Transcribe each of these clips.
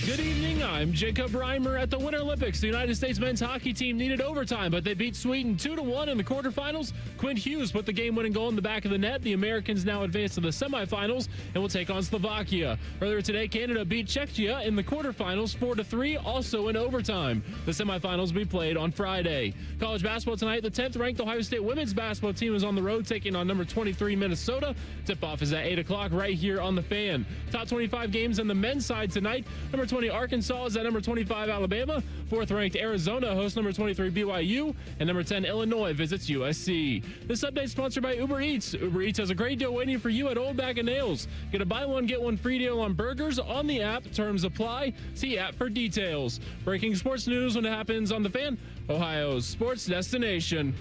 Good evening, I'm Jacob Reimer. At the Winter Olympics, the United States men's hockey team needed overtime, but they beat Sweden 2-1 in the quarterfinals. Quinn Hughes put the game-winning goal in the back of the net. The Americans now advance to the semifinals and will take on Slovakia. Earlier today, Canada beat Czechia in the quarterfinals 4-3, also in overtime. The semifinals will be played on Friday. College basketball tonight, the 10th-ranked Ohio State women's basketball team is on the road taking on number 23 Minnesota. Tip-off is at 8 o'clock right here on The Fan. Top 25 games on the men's side tonight. Number 20 Arkansas is at number 25 Alabama. 4th-ranked Arizona hosts number 23 BYU. And number 10 Illinois visits USC. This update is sponsored by Uber Eats. Uber Eats has a great deal waiting for you at Old Bag of Nails. Get a buy one, get one free deal on burgers on the app. Terms apply. See app for details. Breaking sports news when it happens on The Fan, Ohio's sports destination.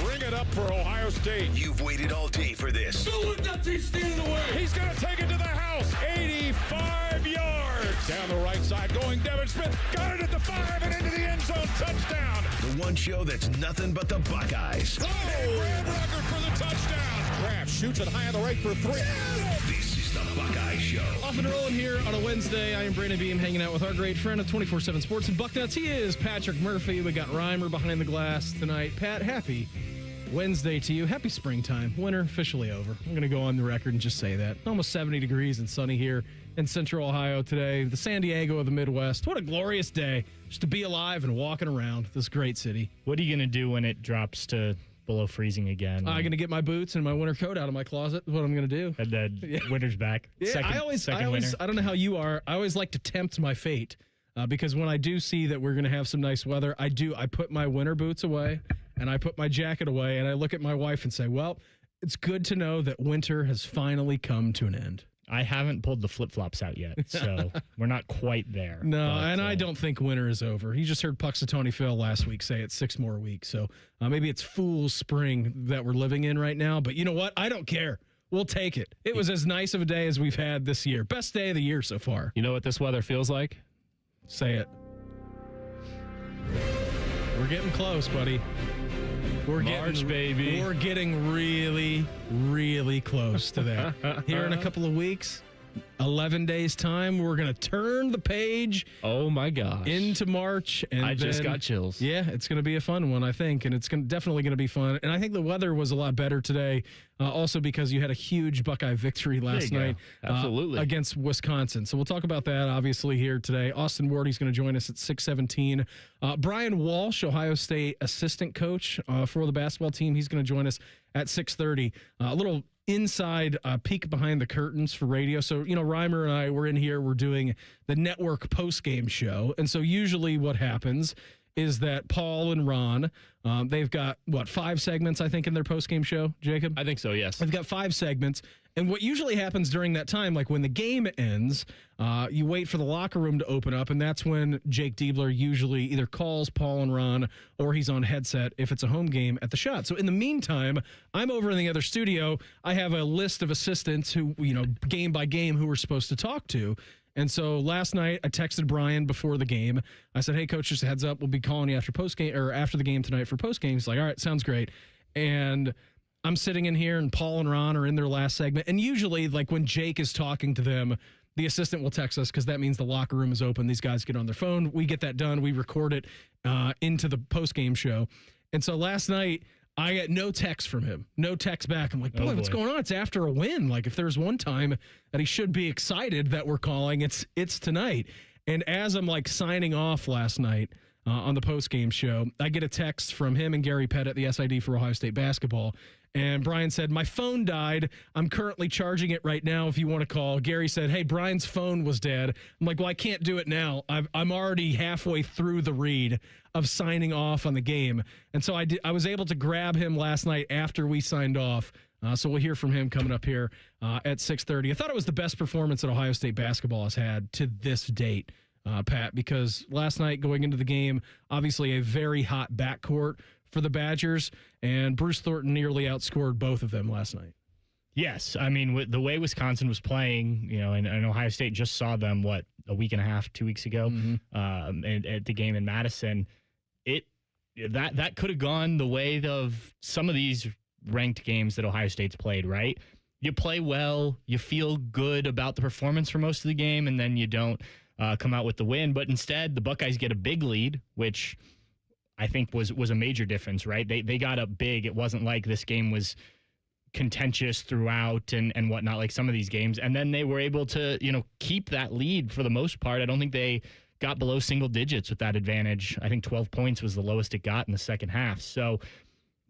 Ring it up for Ohio State. You've waited all day for this. He's going to take it to the house. 85 yards. Down the right side going Devin Smith. Got it at the 5 and into the end zone. Touchdown. The one show that's nothing but the Buckeyes. Oh! Graham Rucker for the touchdown. Kraft shoots it high on the right for 3. This is the Buckeye Show. Off and rolling here on a Wednesday. I am Brandon Beam hanging out with our great friend of 24/7 Sports and Bucknuts. He is Patrick Murphy. We got Reimer behind the glass tonight. Pat, happy Wednesday to you. Happy springtime. Winter officially over. I'm going to go on the record and just say that. Almost 70 degrees and sunny here in central Ohio today. The San Diego of the Midwest. What a glorious day just to be alive and walking around this great city. What are you going to do when it drops to below freezing again? I'm going to get my boots and my winter coat out of my closet. Is what I'm going to do. And then winter's back. Yeah, second winter. I don't know how you are. I always like to tempt my fate because when I do see that we're going to have some nice weather, I put my winter boots away and I put my jacket away and I look at my wife and say, well, it's good to know that winter has finally come to an end. I haven't pulled the flip-flops out yet, so we're not quite there. No, and I don't think winter is over. You just heard Puxatawny Phil last week say it's 6 more weeks, so maybe it's fool's spring that we're living in right now, but you know what? I don't care. We'll take it. It was as nice of a day as we've had this year. Best day of the year so far. You know what this weather feels like? Say it. We're getting close, buddy. March, baby. We're getting really, really close to that. Here in a couple of weeks, 11 days' time, we're going to turn the page. Oh, my gosh. Into March. And I just got chills. Yeah, it's going to be a fun one, I think. And it's definitely going to be fun. And I think the weather was a lot better today, also because you had a huge Buckeye victory last night. Absolutely. Against Wisconsin. So we'll talk about that, obviously, here today. Austin Wardy's going to join us at 6:17. Brian Walsh, Ohio State assistant coach for the basketball team, he's going to join us at 6:30. A little inside peek behind the curtains for radio. So, Reimer and I were in here. We're doing the network post-game show. And so usually what happens is that Paul and Ron, they've got, 5 segments, I think, in their post-game show, Jacob? I think so, yes. They've got 5 segments. And what usually happens during that time, like when the game ends, you wait for the locker room to open up, and that's when Jake Diebler usually either calls Paul and Ron or he's on headset if it's a home game at the Shot. So in the meantime, I'm over in the other studio. I have a list of assistants who, game by game, who we're supposed to talk to. And so last night I texted Brian before the game. I said, hey, coach, just a heads up. We'll be calling you after postgame or after the game tonight for postgame. He's like, all right, sounds great. And I'm sitting in here and Paul and Ron are in their last segment. And usually, like when Jake is talking to them, the assistant will text us because that means the locker room is open. These guys get on their phone. We get that done. We record it into the post-game show. And so last night, I got no text from him. No text back. I'm like, boy, what's going on? It's after a win. Like, if there's one time that he should be excited that we're calling, it's tonight. And as I'm, signing off last night on the post-game show, I get a text from him and Gary Pettit, the SID for Ohio State basketball. And Brian said, my phone died. I'm currently charging it right now if you want to call. Gary said, hey, Brian's phone was dead. I'm like, well, I can't do it now. I'm already halfway through the read of signing off on the game. And so I was able to grab him last night after we signed off. So we'll hear from him coming up here at 6:30. I thought it was the best performance that Ohio State basketball has had to this date, Pat, because last night going into the game, obviously a very hot backcourt for the Badgers, and Bruce Thornton nearly outscored both of them last night. Yes. I mean, the way Wisconsin was playing, and Ohio State just saw them, a week and a half, 2 weeks ago, at the game in Madison, that could have gone the way of some of these ranked games that Ohio State's played, right? you play well, you feel good about the performance for most of the game, and then you don't come out with the win. But instead, the Buckeyes get a big lead, which I think was a major difference, right? They got up big. It wasn't like this game was contentious throughout and whatnot, like some of these games. And then they were able to, keep that lead for the most part. I don't think they got below single digits with that advantage. I think 12 points was the lowest it got in the second half. So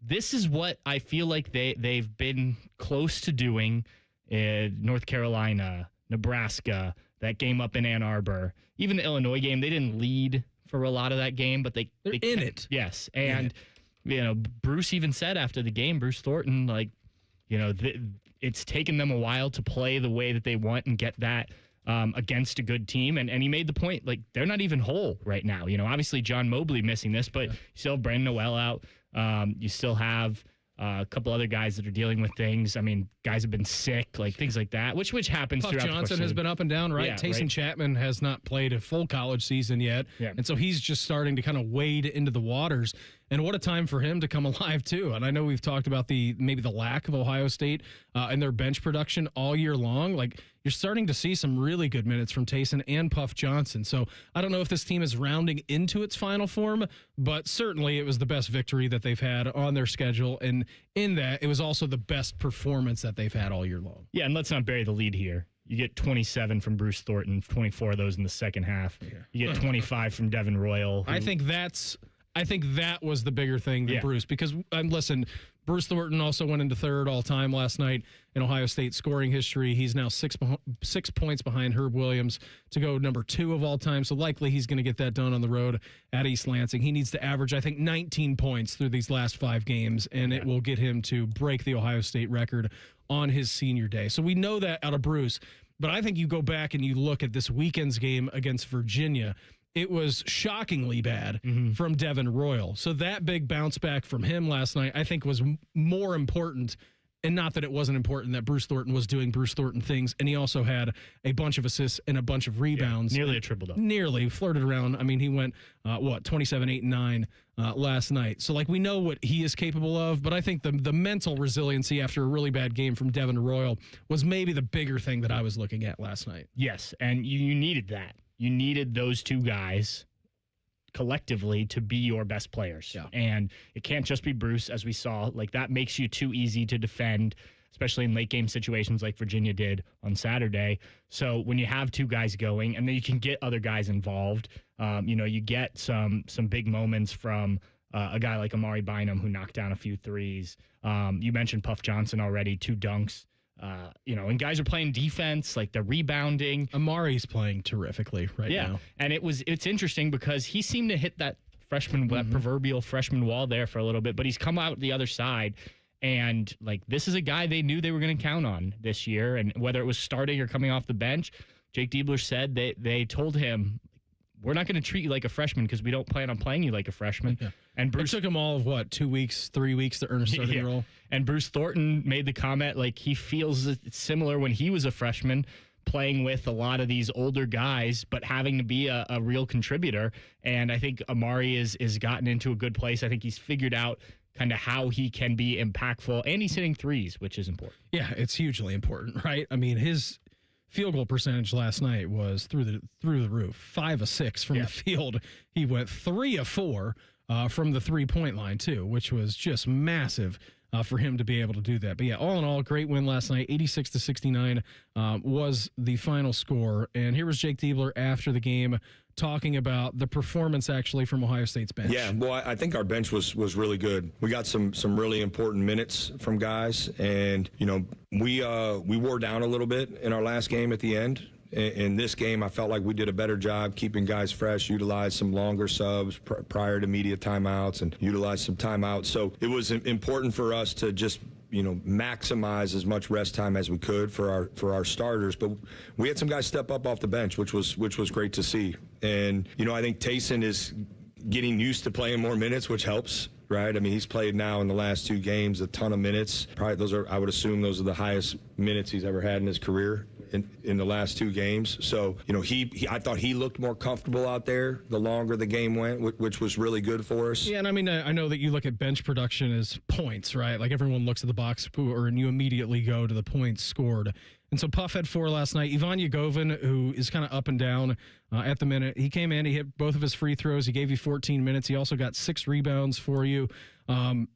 this is what I feel like they've been close to doing in North Carolina, Nebraska, that game up in Ann Arbor. Even the Illinois game, they didn't lead for a lot of that game, but they're in it. Yes. And, Bruce even said after the game, Bruce Thornton, it's taken them a while to play the way that they want and get that against a good team. And he made the point, they're not even whole right now. Obviously John Mobley missing this, but you still have Brandon Noel out. You still have a couple other guys that are dealing with things. I mean, guys have been sick, things like that, which happens Puff throughout Johnson the has been up and down, right? Yeah, Taysom right. Chapman has not played a full college season yet. Yeah. And so he's just starting to kind of wade into the waters. And what a time for him to come alive, too. And I know we've talked about maybe the lack of Ohio State and their bench production all year long. You're starting to see some really good minutes from Taysom and Puff Johnson. So I don't know if this team is rounding into its final form, but certainly it was the best victory that they've had on their schedule. And in that, it was also the best performance that they've had all year long. Yeah, and let's not bury the lead here. You get 27 from Bruce Thornton, 24 of those in the second half. Yeah. You get 25 from Devin Royal. I think that was the bigger thing than Bruce, because, listen, Bruce Thornton also went into third all-time last night in Ohio State scoring history. He's now 6 points behind Herb Williams to go number 2 of all time, so likely he's going to get that done on the road at East Lansing. He needs to average, I think, 19 points through these last 5 games, and it will get him to break the Ohio State record on his senior day. So we know that out of Bruce, but I think you go back and you look at this weekend's game against Virginia. It was shockingly bad from Devin Royal. So that big bounce back from him last night, I think, was more important. And not that it wasn't important that Bruce Thornton was doing Bruce Thornton things. And he also had a bunch of assists and a bunch of rebounds. Nearly a triple-double. Nearly. Flirted around. I mean, he went, 27, 8, and 9 last night. So, we know what he is capable of. But I think the mental resiliency after a really bad game from Devin Royal was maybe the bigger thing that I was looking at last night. Yes, and you needed that. You needed those two guys collectively to be your best players. Yeah. And it can't just be Bruce, as we saw. That makes you too easy to defend, especially in late game situations like Virginia did on Saturday. So when you have two guys going, and then you can get other guys involved, you get some big moments from a guy like Amari Bynum, who knocked down a few threes. You mentioned Puff Johnson already, 2 dunks. And guys are playing defense, they're rebounding. Amari's playing terrifically right now. And it's interesting because he seemed to hit that proverbial freshman wall there for a little bit, but he's come out the other side. And this is a guy they knew they were going to count on this year. And whether it was starting or coming off the bench, Jake Diebler said they told him, we're not going to treat you like a freshman because we don't plan on playing you like a freshman. Yeah. And Bruce, it took him all of 2 weeks, 3 weeks to earn a starting role. And Bruce Thornton made the comment he feels it's similar when he was a freshman, playing with a lot of these older guys, but having to be a real contributor. And I think Amari is gotten into a good place. I think he's figured out kind of how he can be impactful, and he's hitting threes, which is important. Yeah, it's hugely important, right? I mean, his field goal percentage last night was through the roof. 5 of 6 from the field. He went 3 of 4 from the 3-point line too, which was just massive for him to be able to do that. But yeah, all in all, great win last night. 86-69 was the final score. And here was Jake Diebler after the game talking about the performance actually from Ohio State's bench. Yeah, well, I think our bench was really good. We got some really important minutes from guys, and we wore down a little bit in our last game at the end. In this game, I felt like we did a better job keeping guys fresh, utilized some longer subs prior to media timeouts, and utilized some timeouts. So it was important for us to just maximize as much rest time as we could for our starters. But we had some guys step up off the bench, which was great to see. And I think Taysom is getting used to playing more minutes, which helps. Right? I mean, he's played now in the last 2 games a ton of minutes. Probably I would assume those are the highest minutes he's ever had in his career. in the last 2 games. So, you know, I thought he looked more comfortable out there the longer the game went, which was really good for us. Yeah, and I mean, I know that you look at bench production as points, right? Like everyone looks at the box score and you immediately go to the points scored. And so Puff had 4 last night. Ivan Yagovin, who is kind of up and down at the minute, he came in, he hit both of his free throws. He gave you 14 minutes. He also got 6 rebounds for you. I'm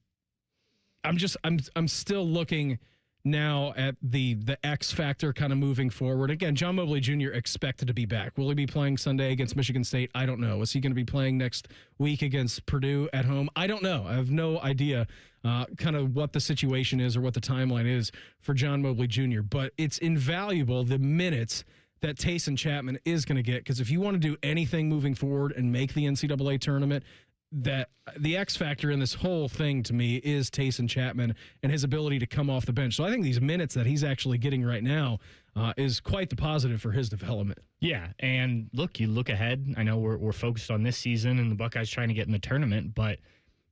still looking now at the X factor kind of moving forward. Again, John Mobley Jr. expected to be back. Will he be playing Sunday against Michigan State? I don't know. Is he going to be playing next week against Purdue at home? I don't know. I have no idea kind of what the situation is or what the timeline is for John Mobley Jr., but it's invaluable the minutes that Tayson Chapman is going to get, because if you want to do anything moving forward and make the NCAA tournament, that the X factor in this whole thing to me is Tayson Chapman and his ability to come off the bench. So I think these minutes that he's actually getting right now is quite the positive for his development. Yeah, and look, you look ahead. I know we're focused on this season and the Buckeyes trying to get in the tournament, but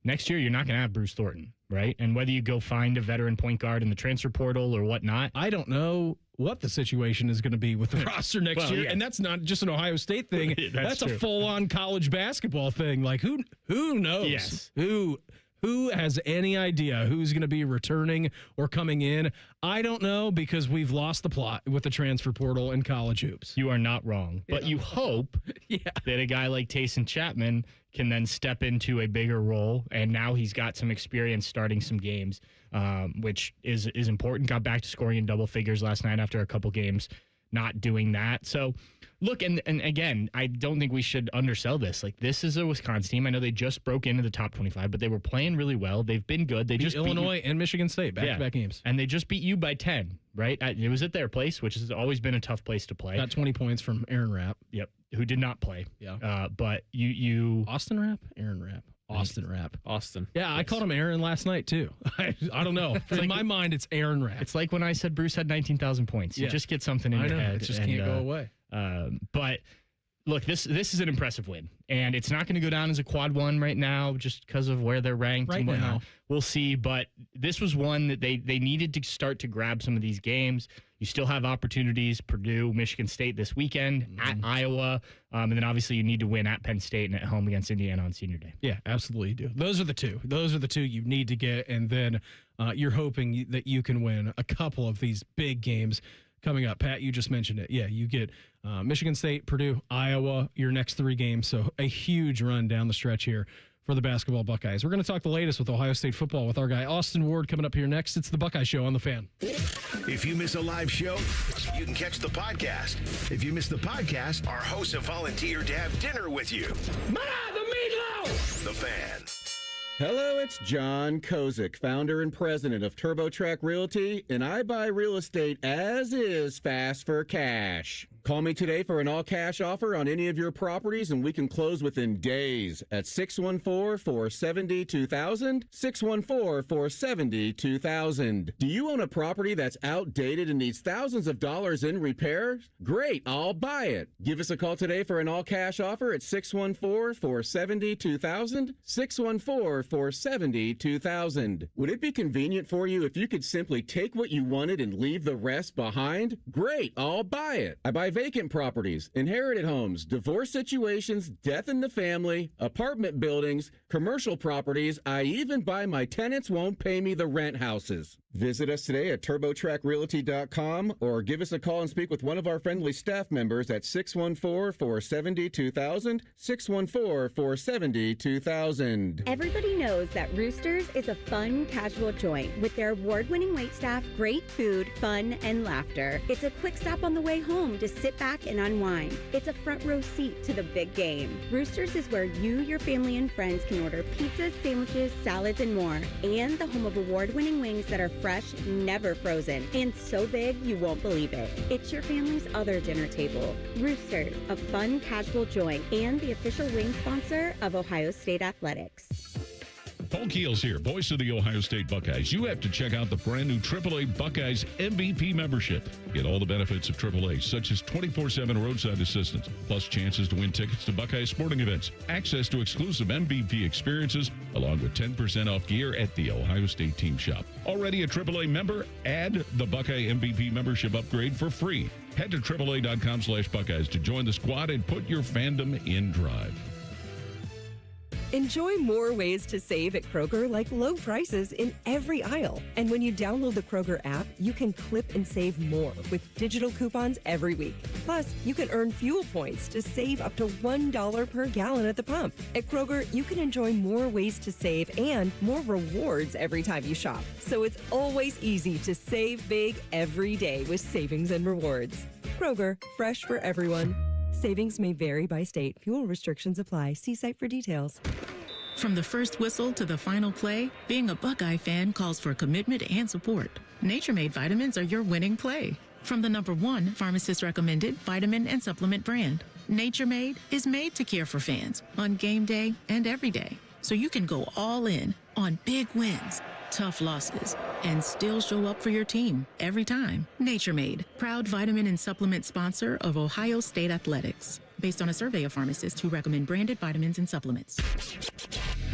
next year you're not going to have Bruce Thornton, right? And whether you go find a veteran point guard in the transfer portal or whatnot, I don't know what the situation is going to to the roster next year. Yeah. And that's not just an Ohio State thing. That's a full-on college basketball thing. Like, who knows? Yes. Who has any idea who's going to be returning or coming in? I don't know, because we've lost the plot with the transfer portal and college hoops. you are not wrong. But you hope that a guy like Tayson Chapman can then step into a bigger role, and now he's got some experience starting some games, which is important. Got back to scoring in double figures last night after a couple games not doing that. So, look, and again, I don't think we should undersell this. Like, this is a Wisconsin team. I know they just broke into the top 25, but they were playing really well. They've been good. They just beat Illinois and Michigan State back-to-back games. And they just beat you by 10, right? It was at their place, which has always been a tough place to play. Got 20 points from Aaron Rapp. Yep, who did not play. Yeah. But you Austin Rapp? Aaron Rapp. Austin Rapp. Austin. Yeah, yes. I called him Aaron last night, too. I don't know. In my mind, it's Aaron Rapp. It's like when I said Bruce had 19,000 points. You just get something in your head. It just can't go away. But look, this is an impressive win, and it's not going to go down as a quad one right now just because of where they're ranked and whatnot. Now. We'll see, but this was one that they needed to start to grab some of these games. You still have opportunities, Purdue, Michigan State this weekend, at Iowa, and then obviously you need to win at Penn State and at home against Indiana on Senior Day. Yeah, absolutely you do. Those are the two you need to get, and then you're hoping that you can win a couple of these big games coming up. Pat, you just mentioned it. Yeah, you get Michigan State, Purdue, Iowa, your next 3 games. So a huge run down the stretch here for the basketball Buckeyes. We're going to talk the latest with Ohio State football with our guy Austin Ward coming up here next. It's the Buckeye Show on The Fan. If you miss a live show, you can catch the podcast. If you miss the podcast, our hosts have volunteered to have dinner with you. Ma, the meatloaf! The Fan. Hello, it's John Kozik, founder and president of TurboTrack Realty, and I buy real estate as is, fast for cash. Call me today for an all-cash offer on any of your properties, and we can close within days at 614-470-2000, 614-470-2000. Do you own a property that's outdated and needs thousands of dollars in repairs? Great, I'll buy it. Give us a call today for an all-cash offer at 614-470-2000, 614-470-2000. Would it be convenient for you if you could simply take what you wanted and leave the rest behind? Great, I'll buy it. I buy vacant properties, inherited homes, divorce situations, death in the family, apartment buildings, commercial properties. I even buy my tenants won't pay me the rent houses. Visit us today at TurboTrackRealty.com or give us a call and speak with one of our friendly staff members at 614-470-2000, 614-470-2000. Everybody knows that Roosters is a fun, casual joint with their award-winning waitstaff, great food, fun, and laughter. It's a quick stop on the way home to sit back and unwind. It's a front row seat to the big game. Roosters is where you, your family, and friends can order pizzas, sandwiches, salads, and more. And the home of award-winning wings that are fresh, never frozen, and so big you won't believe it. It's your family's other dinner table. Roosters, a fun, casual joint, and the official wing sponsor of Ohio State Athletics. Paul Keels here, voice of the Ohio State Buckeyes. You have to check out the brand new AAA Buckeyes MVP membership. Get all the benefits of AAA, such as 24/7 roadside assistance, plus chances to win tickets to Buckeye sporting events, access to exclusive MVP experiences, along with 10% off gear at the Ohio State team shop. Already a AAA member? Add the Buckeye MVP membership upgrade for free. Head to AAA.com/Buckeyes to join the squad and put your fandom in drive. Enjoy more ways to save at Kroger, like low prices in every aisle. And when you download the Kroger app, you can clip and save more with digital coupons every week. Plus, you can earn fuel points to save up to $1 per gallon at the pump. At Kroger, you can enjoy more ways to save and more rewards every time you shop. So it's always easy to save big every day with savings and rewards. Kroger, fresh for everyone. Savings may vary by state. Fuel restrictions apply. See site for details. From the first whistle to the final play, being a Buckeye fan calls for commitment and support. Nature Made vitamins are your winning play. From the #1 pharmacist recommended vitamin and supplement brand, Nature Made is made to care for fans on game day and every day. So you can go all in on big wins, tough losses, and still show up for your team every time. Nature Made, proud vitamin and supplement sponsor of Ohio State Athletics. Based on a survey of pharmacists who recommend branded vitamins and supplements.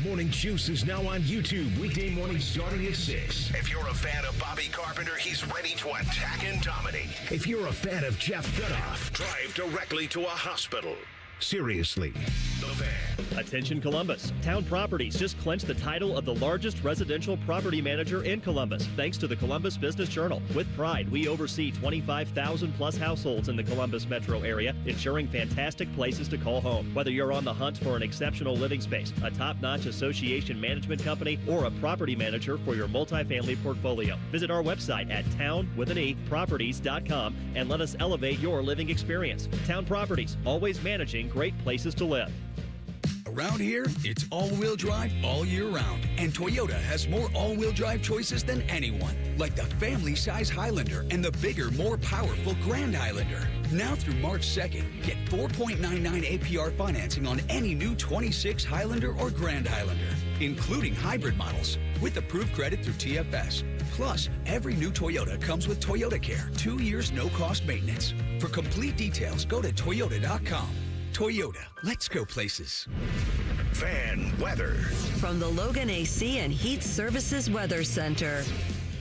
Morning Juice is now on YouTube, weekday mornings starting at 6. If you're a fan of Bobby Carpenter, he's ready to attack and dominate. If you're a fan of Jeff Goodoff, drive directly to a hospital. Seriously, The Fan. Attention Columbus. Town Properties just clinched the title of the largest residential property manager in Columbus, thanks to the Columbus Business Journal. With pride, we oversee 25,000 plus households in the Columbus metro area, ensuring fantastic places to call home. Whether you're on the hunt for an exceptional living space, a top-notch association management company, or a property manager for your multifamily portfolio, visit our website at town.properties.com and let us elevate your living experience. Town Properties, always managing great places to live. Around here, it's all-wheel drive all year round, and Toyota has more all-wheel drive choices than anyone, like the family-size Highlander and the bigger, more powerful Grand Highlander. Now through March 2nd, get 4.99 APR financing on any new 26 Highlander or Grand Highlander, including hybrid models, with approved credit through TFS. Plus, every new Toyota comes with Toyota Care, 2 years no-cost maintenance. For complete details, go to Toyota.com. Toyota, let's go places. Fan weather. From the Logan AC and Heat Services Weather Center.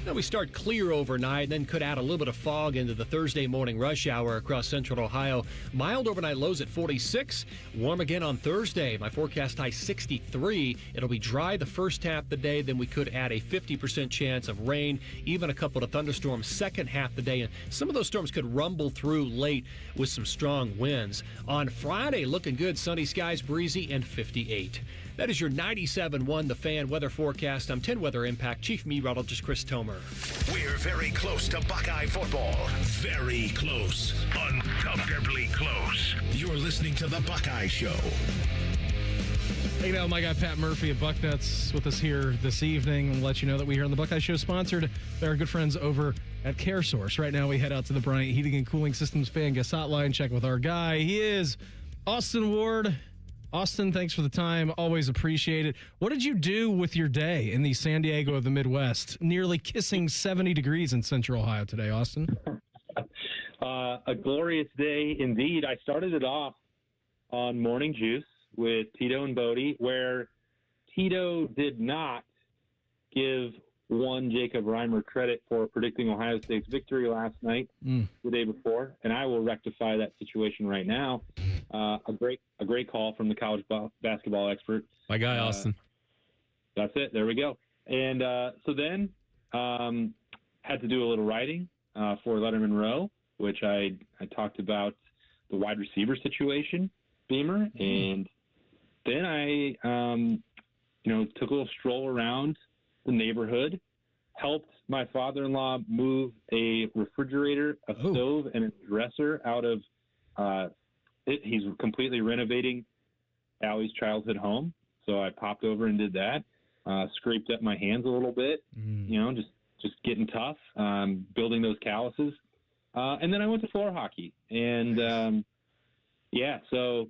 Now we start clear overnight, then could add a little bit of fog into the Thursday morning rush hour across central Ohio. Mild overnight lows at 46. Warm again on Thursday. My forecast high 63. It'll be dry the first half of the day, then we could add a 50% chance of rain, even a couple of thunderstorms second half of the day. And some of those storms could rumble through late with some strong winds. On Friday, looking good. Sunny skies, breezy, and 58. That is your 97.1 The Fan weather forecast. I'm 10 Weather Impact Chief Meteorologist Chris Tomer. We're very close to Buckeye football. Very close. Uncomfortably close. You're listening to The Buckeye Show. Hey, now my guy Pat Murphy of Bucknuts with us here this evening. I'll let you know that we here on The Buckeye Show sponsored by our good friends over at CareSource. Right now we head out to the Bryant Heating and Cooling Systems fan guest hotline. Check with our guy. He is Austin Ward. Austin, thanks for the time. Always appreciate it. What did you do with your day in the San Diego of the Midwest? Nearly kissing 70 degrees in central Ohio today, Austin. A glorious day indeed. I started it off on Morning Juice with Tito and Bodie, where Tito did not give one Jacob Reimer credit for predicting Ohio State's victory last night, the day before, and I will rectify that situation right now. A great call from the college basketball expert. My guy, Austin. That's it. There we go. And so then had to do a little writing for Letterman Row, which I talked about the wide receiver situation, Beamer, and then I took a little stroll around the neighborhood, helped my father-in-law move a refrigerator, a stove, and a dresser out of it. He's completely renovating Allie's childhood home, so I popped over and did that. Scraped up my hands a little bit, just getting tough, building those calluses. And then I went to floor hockey. And, so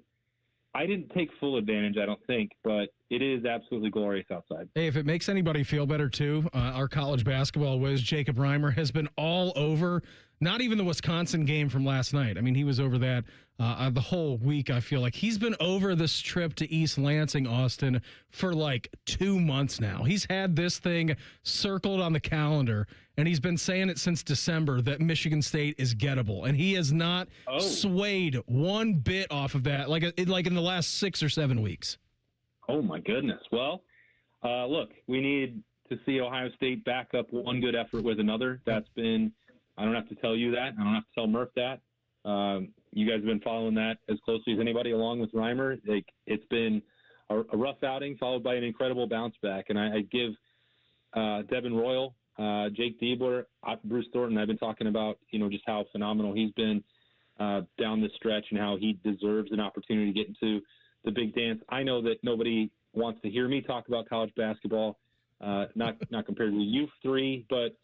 I didn't take full advantage, I don't think, but it is absolutely glorious outside. Hey, if it makes anybody feel better, too, our college basketball whiz, Jacob Reimer, has been all over, not even the Wisconsin game from last night. I mean, he was over that the whole week, I feel like. He's been over this trip to East Lansing, Austin, for like 2 months now. He's had this thing circled on the calendar, and he's been saying it since December that Michigan State is gettable, and he has not swayed one bit off of that, like in the last 6 or 7 weeks. Oh, my goodness. Well, look, we need to see Ohio State back up one good effort with another. That's been – I don't have to tell you that. I don't have to tell Murph that. You guys have been following that as closely as anybody along with Reimer. It's been a rough outing followed by an incredible bounce back. And I give Devin Royal, Jake Diebler, Bruce Thornton, I've been talking about, just how phenomenal he's been down this stretch and how he deserves an opportunity to get into the big dance. I know that nobody wants to hear me talk about college basketball, not compared to you three, but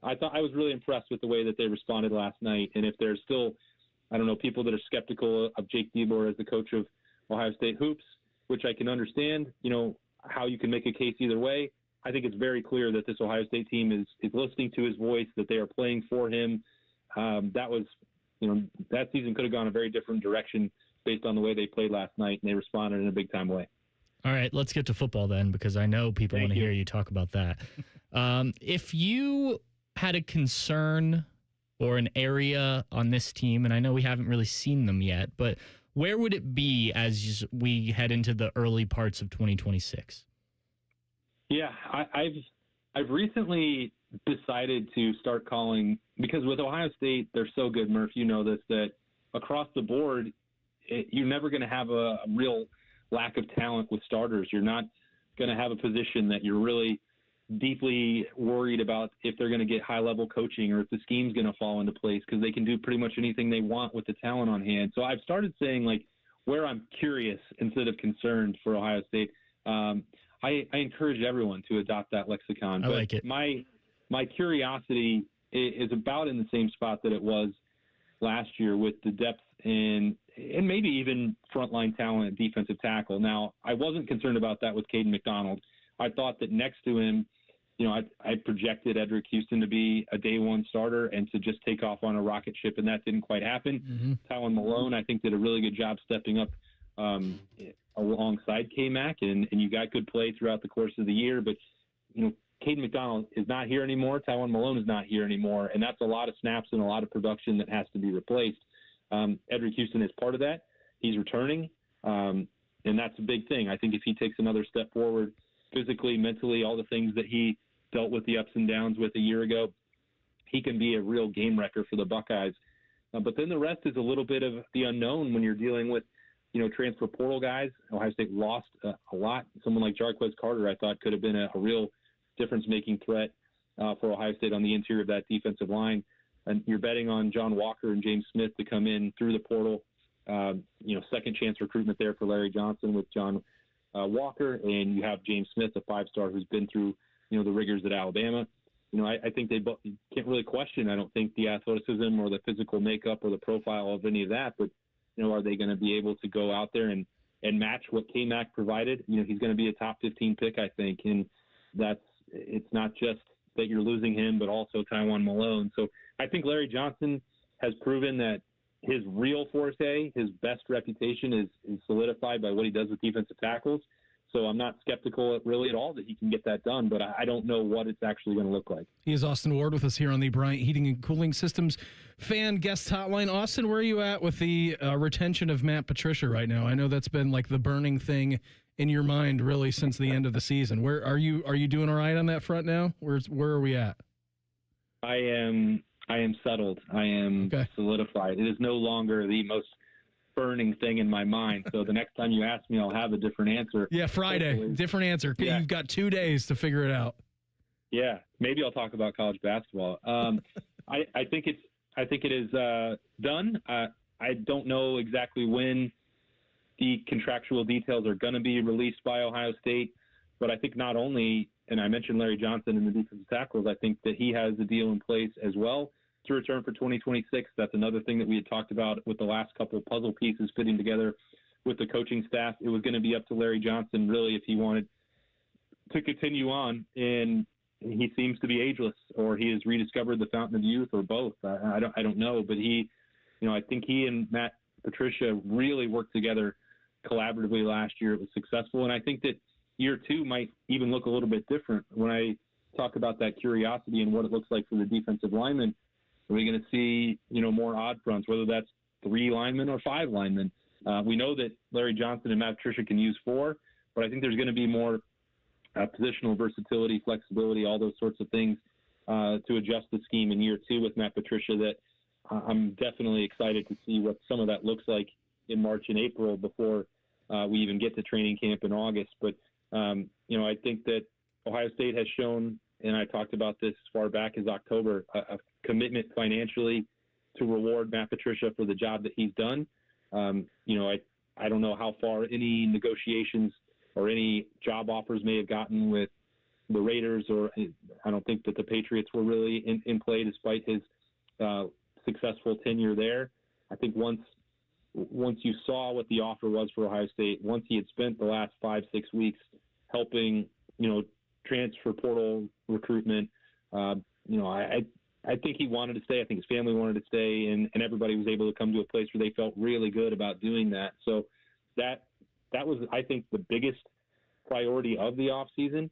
I thought I was really impressed with the way that they responded last night. And if there's still, people that are skeptical of Jake Diebler as the coach of Ohio State hoops, which I can understand, how you can make a case either way. I think it's very clear that this Ohio State team is listening to his voice, that they are playing for him. That season could have gone a very different direction based on the way they played last night, and they responded in a big-time way. All right, let's get to football then, because I know people want to hear you talk about that. If you had a concern or an area on this team, and I know we haven't really seen them yet, but where would it be as we head into the early parts of 2026? Yeah, I've recently decided to start calling, because with Ohio State, they're so good, Murph, you know this, that across the board, you're never going to have a real lack of talent with starters. You're not going to have a position that you're really deeply worried about if they're going to get high-level coaching or if the scheme's going to fall into place, because they can do pretty much anything they want with the talent on hand. So I've started saying, where I'm curious instead of concerned for Ohio State. I encourage everyone to adopt that lexicon. I like it. My curiosity is about in the same spot that it was last year with the depth and maybe even frontline talent at defensive tackle. Now, I wasn't concerned about that with Caden McDonald. I thought that next to him, I projected Edric Houston to be a day one starter and to just take off on a rocket ship, and that didn't quite happen. Mm-hmm. Tywone Malone, I think, did a really good job stepping up alongside K-Mac, and you got good play throughout the course of the year. But, Caden McDonald is not here anymore. Tywone Malone is not here anymore, and that's a lot of snaps and a lot of production that has to be replaced. Edric Houston is part of that. He's returning, and that's a big thing. I think if he takes another step forward physically, mentally, all the things that he dealt with the ups and downs with a year ago, he can be a real game wrecker for the Buckeyes. But then the rest is a little bit of the unknown when you're dealing with, transfer portal guys. Ohio State lost a lot. Someone like Jarquez Carter, I thought, could have been a real difference-making threat for Ohio State on the interior of that defensive line. And you're betting on John Walker and James Smith to come in through the portal. Second chance recruitment there for Larry Johnson with John Walker, and you have James Smith, a five-star who's been through, the rigors at Alabama. I think they both can't really question, I don't think, the athleticism or the physical makeup or the profile of any of that, but, are they going to be able to go out there and match what K-Mac provided? He's going to be a top 15 pick, I think, and it's not just that you're losing him, but also Tywone Malone. So I think Larry Johnson has proven that his real forte, his best reputation is solidified by what he does with defensive tackles. So I'm not skeptical really at all that he can get that done, but I don't know what it's actually going to look like. He is Austin Ward with us here on the Bryant Heating and Cooling Systems Fan Guest Hotline. Austin, where are you at with the retention of Matt Patricia right now? I know that's been like the burning thing in your mind really since the end of the season. Where are you doing all right on that front now? Where are we at? I am settled. I am solidified. It is no longer the most burning thing in my mind. So the next time you ask me, I'll have a different answer. Yeah, Friday, hopefully. Different answer. Yeah. You've got 2 days to figure it out. Yeah, maybe I'll talk about college basketball. I think it is done. I don't know exactly when the contractual details are going to be released by Ohio State, but I think not only, and I mentioned Larry Johnson in the defensive tackles, I think that he has a deal in place as well to return for 2026. That's another thing that we had talked about with the last couple of puzzle pieces fitting together with the coaching staff. It was going to be up to Larry Johnson, really, if he wanted to continue on. And he seems to be ageless, or he has rediscovered the fountain of youth, or both. I don't know, but I think he and Matt Patricia really worked together collaboratively last year. It was successful, and I think that year 2 might even look a little bit different. When I talk about that curiosity and what it looks like for the defensive linemen, are we going to see more odd fronts, whether that's 3 linemen or 5 linemen? We know that Larry Johnson and Matt Patricia can use 4, but I think there's going to be more positional versatility, flexibility, all those sorts of things to adjust the scheme in year 2 with Matt Patricia that I'm definitely excited to see what some of that looks like in March and April before we even get to training camp in August. But, I think that Ohio State has shown, and I talked about this as far back as October, a commitment financially to reward Matt Patricia for the job that he's done. I don't know how far any negotiations or any job offers may have gotten with the Raiders, or I don't think that the Patriots were really in play despite his successful tenure there. I think once you saw what the offer was for Ohio State, once he had spent the last 5-6 weeks helping, transfer portal recruitment, I think he wanted to stay. I think his family wanted to stay, and everybody was able to come to a place where they felt really good about doing that. So that was, I think, the biggest priority of the offseason,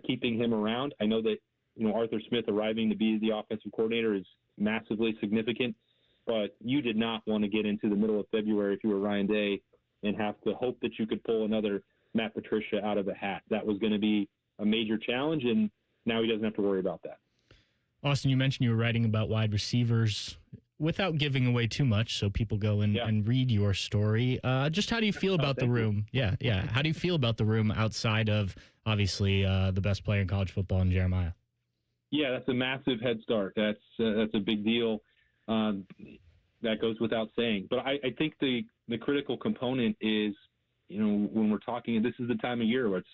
keeping him around. I know that, Arthur Smith arriving to be the offensive coordinator is massively significant, but you did not want to get into the middle of February if you were Ryan Day and have to hope that you could pull another Matt Patricia out of the hat. That was going to be a major challenge, and now he doesn't have to worry about that. Austin, you mentioned you were writing about wide receivers. Without giving away too much, so people go and read your story, just how do you feel about the room? Yeah. How do you feel about the room outside of, obviously, the best player in college football in Jeremiah? Yeah, that's a massive head start. That's a big deal. That goes without saying. But I think the critical component is, when we're talking, this is the time of year where it's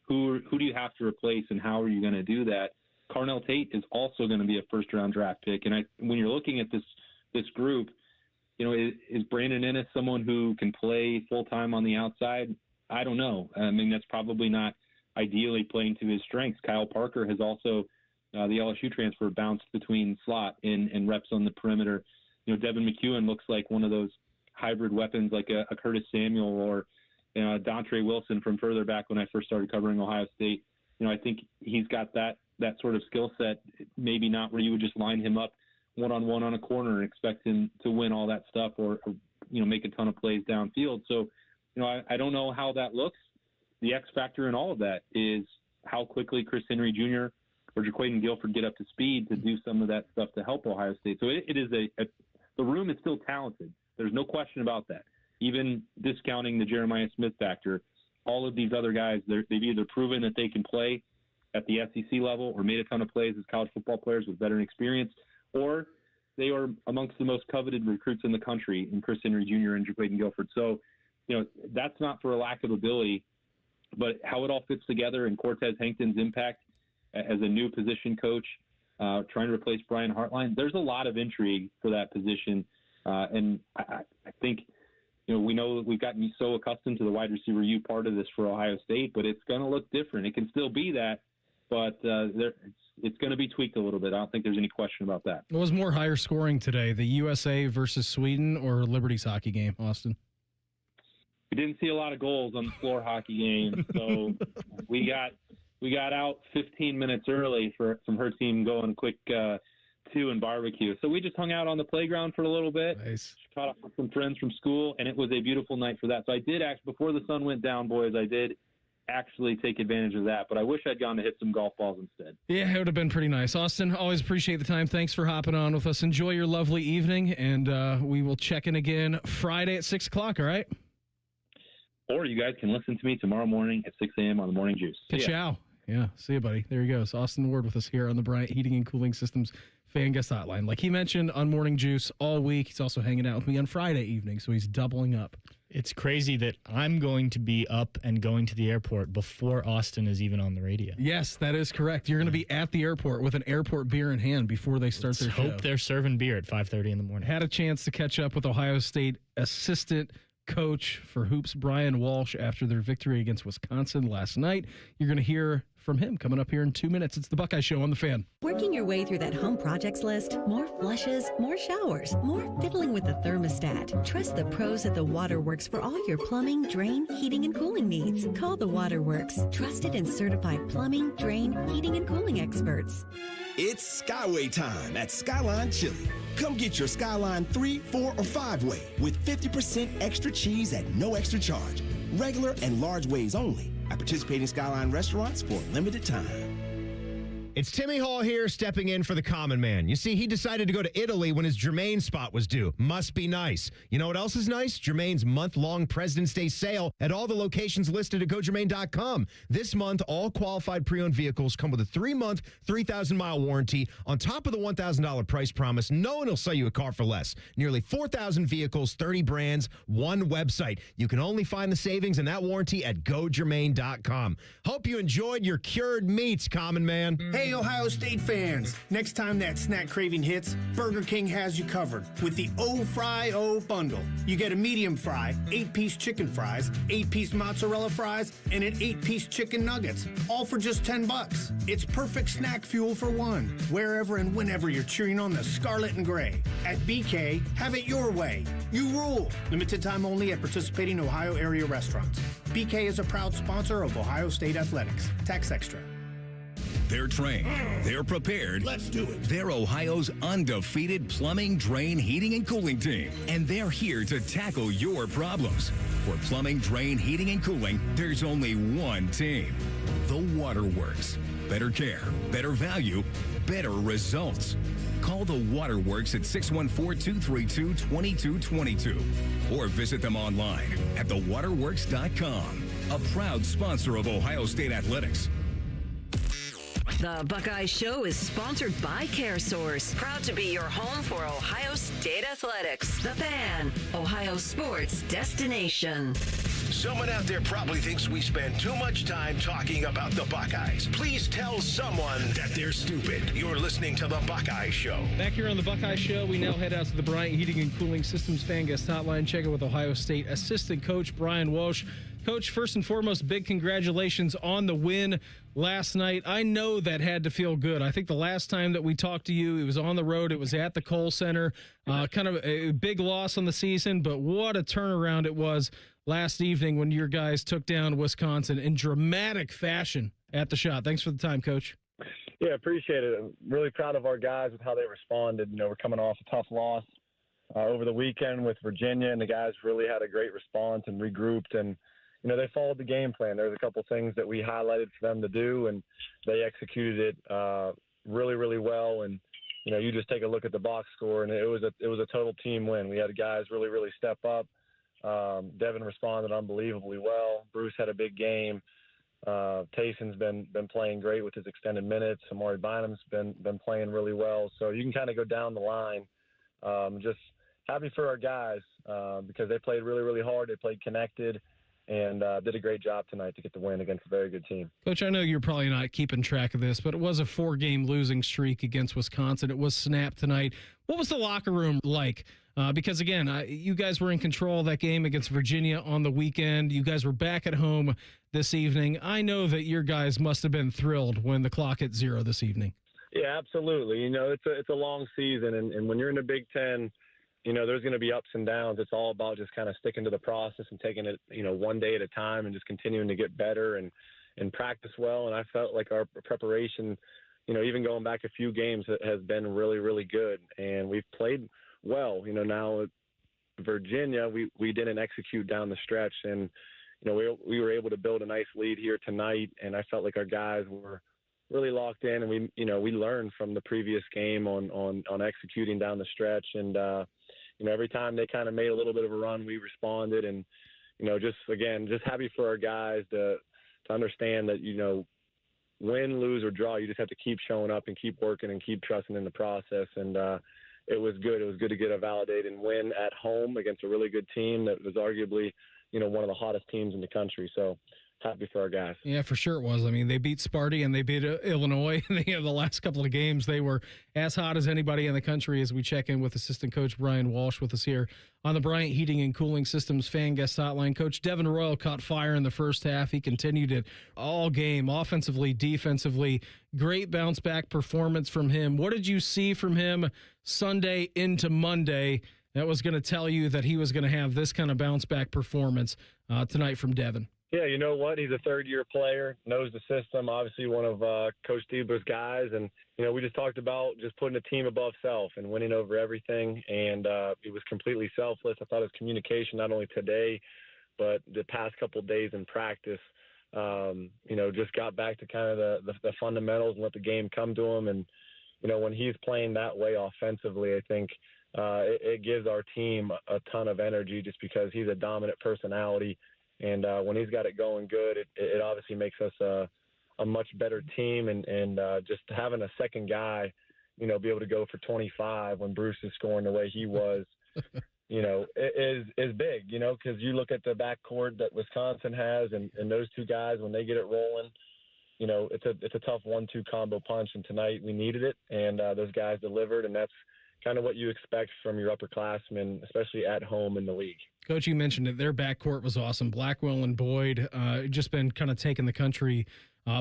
who do you have to replace and how are you going to do that? Carnell Tate is also going to be a first-round draft pick. And when you're looking at this group, is Brandon Ennis someone who can play full-time on the outside? I don't know. I mean, that's probably not ideally playing to his strengths. Kyle Parker has also, the LSU transfer, bounced between slot and reps on the perimeter. Devin McEwen looks like one of those hybrid weapons like a Curtis Samuel or Dontre Wilson from further back when I first started covering Ohio State. I think he's got that sort of skill set, maybe not where you would just line him up one-on-one on a corner and expect him to win all that stuff or make a ton of plays downfield. So, I don't know how that looks. The X factor in all of that is how quickly Chris Henry Jr. or Jaquaden Guilford get up to speed to do some of that stuff to help Ohio State. So it is the room is still talented. There's no question about that. Even discounting the Jeremiah Smith factor, all of these other guys, they've either proven that they can play at the SEC level or made a ton of plays as college football players with veteran experience, or they are amongst the most coveted recruits in the country in Chris Henry Jr. and Jaquaden Guilford. So, that's not for a lack of ability, but how it all fits together and Cortez Hankton's impact as a new position coach, trying to replace Brian Hartline, there's a lot of intrigue for that position. And I think, we know that we've gotten so accustomed to the wide receiver U part of this for Ohio State, but it's going to look different. It can still be that, but it's going to be tweaked a little bit. I don't think there's any question about that. What was more higher scoring today, the USA versus Sweden or Liberty's hockey game, Austin? We didn't see a lot of goals on the floor hockey game, so we got out 15 minutes early from her team going quick 2 and barbecue. So we just hung out on the playground for a little bit. Nice. Caught up with some friends from school, and it was a beautiful night for that. So I did before the sun went down, boys, I did actually take advantage of that, but I wish I'd gone to hit some golf balls instead. Yeah, it would have been pretty nice. Austin, always appreciate the time. Thanks for hopping on with us. Enjoy your lovely evening, and we will check in again Friday at 6 o'clock, all right? Or you guys can listen to me tomorrow morning at 6 a.m. on the Morning Juice. Ciao. Yeah, see you, buddy. There he goes. Austin Ward with us here on the Bryant Heating and Cooling Systems Fan Guest Hotline. Like he mentioned on Morning Juice all week, he's also hanging out with me on Friday evening, so he's doubling up. It's crazy that I'm going to be up and going to the airport before Austin is even on the radio. Yes, that is correct. You're going to be at the airport with an airport beer in hand before they start their show. Hope they're serving beer at 5:30 in the morning. Had a chance to catch up with Ohio State assistant coach for Hoops, Brian Walsh, after their victory against Wisconsin last night. You're going to hear from him coming up here in 2 minutes. It's the Buckeye Show on The Fan. Working your way through that home projects list, more flushes, more showers, more fiddling with the thermostat. Trust the pros at the Waterworks for all your plumbing, drain, heating, and cooling needs. Call the Waterworks, trusted and certified plumbing, drain, heating, and cooling experts. It's Skyway time at Skyline Chili. Come get your Skyline 3, 4, or 5-way with 50% extra cheese at no extra charge. Regular and large ways only at participating Skyline restaurants for a limited time. It's Timmy Hall here, stepping in for the common man. You see, he decided to go to Italy when his Germain spot was due. Must be nice. You know what else is nice? Germain's month-long President's Day sale at all the locations listed at GoGermain.com. This month, all qualified pre-owned vehicles come with a 3-month, 3,000-mile warranty. On top of the $1,000 price promise, no one will sell you a car for less. Nearly 4,000 vehicles, 30 brands, one website. You can only find the savings and that warranty at GoGermain.com. Hope you enjoyed your cured meats, common man. Hey, Ohio State fans. Next time that snack craving hits, Burger King has you covered with the O-Fry O bundle. You get a medium fry, 8-piece chicken fries, 8-piece mozzarella fries, and an 8-piece chicken nuggets, all for just $10. It's perfect snack fuel for one, wherever and whenever you're cheering on the scarlet and gray. At BK, have it your way. You rule. Limited time only at participating Ohio area restaurants. BK is a proud sponsor of Ohio State Athletics. Tax extra. They're trained. They're prepared. Let's do it. They're Ohio's undefeated plumbing, drain, heating, and cooling team. And they're here to tackle your problems. For plumbing, drain, heating, and cooling, there's only one team. The Waterworks. Better care, better value, better results. Call the Waterworks at 614-232-2222 or visit them online at thewaterworks.com. A proud sponsor of Ohio State Athletics. The Buckeye Show is sponsored by CareSource, proud to be your home for Ohio State Athletics. The Fan, Ohio sports destination. Someone out there probably thinks we spend too much time talking about the Buckeyes. Please tell someone that they're stupid. You're listening to the Buckeye Show. Back here on the Buckeye Show, we now head out to the Bryant Heating and Cooling Systems Fan Guest Hotline. Check it with Ohio State Assistant Coach Brian Walsh. Coach, first and foremost, big congratulations on the win last night. I know that had to feel good. I think the last time that we talked to you, it was on the road. It was at the Kohl Center. Kind of a big loss on the season, but what a turnaround it was last evening when your guys took down Wisconsin in dramatic fashion at the shot. Thanks for the time, Coach. Yeah, appreciate it. I'm really proud of our guys with how they responded. You know, we're coming off a tough loss over the weekend with Virginia, and the guys really had a great response and regrouped, and you know, they followed the game plan. There's a couple things that we highlighted for them to do, and they executed it really, really well. And you know, you just take a look at the box score, and it was a total team win. We had guys really, really step up. Devin responded unbelievably well. Bruce had a big game. Tayson's been playing great with his extended minutes. Amari Bynum's been playing really well. So you can kind of go down the line. Just happy for our guys because they played really, really hard. They played connected. And did a great job tonight to get the win against a very good team. Coach, I know you're probably not keeping track of this, but it was a 4-game losing streak against Wisconsin. It was snapped tonight. What was the locker room like? Because, again, you guys were in control of that game against Virginia on the weekend. You guys were back at home this evening. I know that your guys must have been thrilled when the clock hit 0 this evening. Yeah, absolutely. You know, it's a long season, and when you're in the Big Ten, you know, there's going to be ups and downs. It's all about just kind of sticking to the process and taking it, you know, one day at a time and just continuing to get better and practice well. And I felt like our preparation, you know, even going back a few games has been really, really good. And we've played well. You know, now at Virginia, we didn't execute down the stretch. And, you know, we were able to build a nice lead here tonight. And I felt like our guys were really locked in. And we learned from the previous game on executing down the stretch. And, you know, every time they kind of made a little bit of a run, we responded. And, you know, just happy for our guys to understand that, you know, win, lose, or draw, you just have to keep showing up and keep working and keep trusting in the process. And it was good. It was good to get a validated win at home against a really good team that was arguably, you know, one of the hottest teams in the country. So happy for our guys. Yeah, for sure it was. I mean, they beat Sparty and they beat Illinois. And the last couple of games, they were as hot as anybody in the country. As we check in with assistant coach Brian Walsh with us here on the Bryant Heating and Cooling Systems fan guest hotline. Coach Devin Royal caught fire in the first half. He continued it all game, offensively, defensively. Great bounce back performance from him. What did you see from him Sunday into Monday that was going to tell you that he was going to have this kind of bounce back performance tonight from Devin? Yeah, you know what? He's a third-year player, knows the system, obviously one of Coach Diebler's guys. And, we just talked about just putting a team above self and winning over everything. And he was completely selfless. I thought his communication, not only today, but the past couple of days in practice, just got back to kind of the fundamentals and let the game come to him. And, when he's playing that way offensively, I think it gives our team a ton of energy just because he's a dominant personality. And when he's got it going good, it obviously makes us a much better team. And just having a second guy, be able to go for 25 when Bruce is scoring the way he was, is big, because you look at the backcourt that Wisconsin has and those two guys, when they get it rolling, it's a tough 1-2 combo punch. And tonight we needed it, and those guys delivered, and that's kind of what you expect from your upperclassmen, especially at home in the league. Coach, you mentioned it. Their backcourt was awesome. Blackwell and Boyd just been kind of taking the country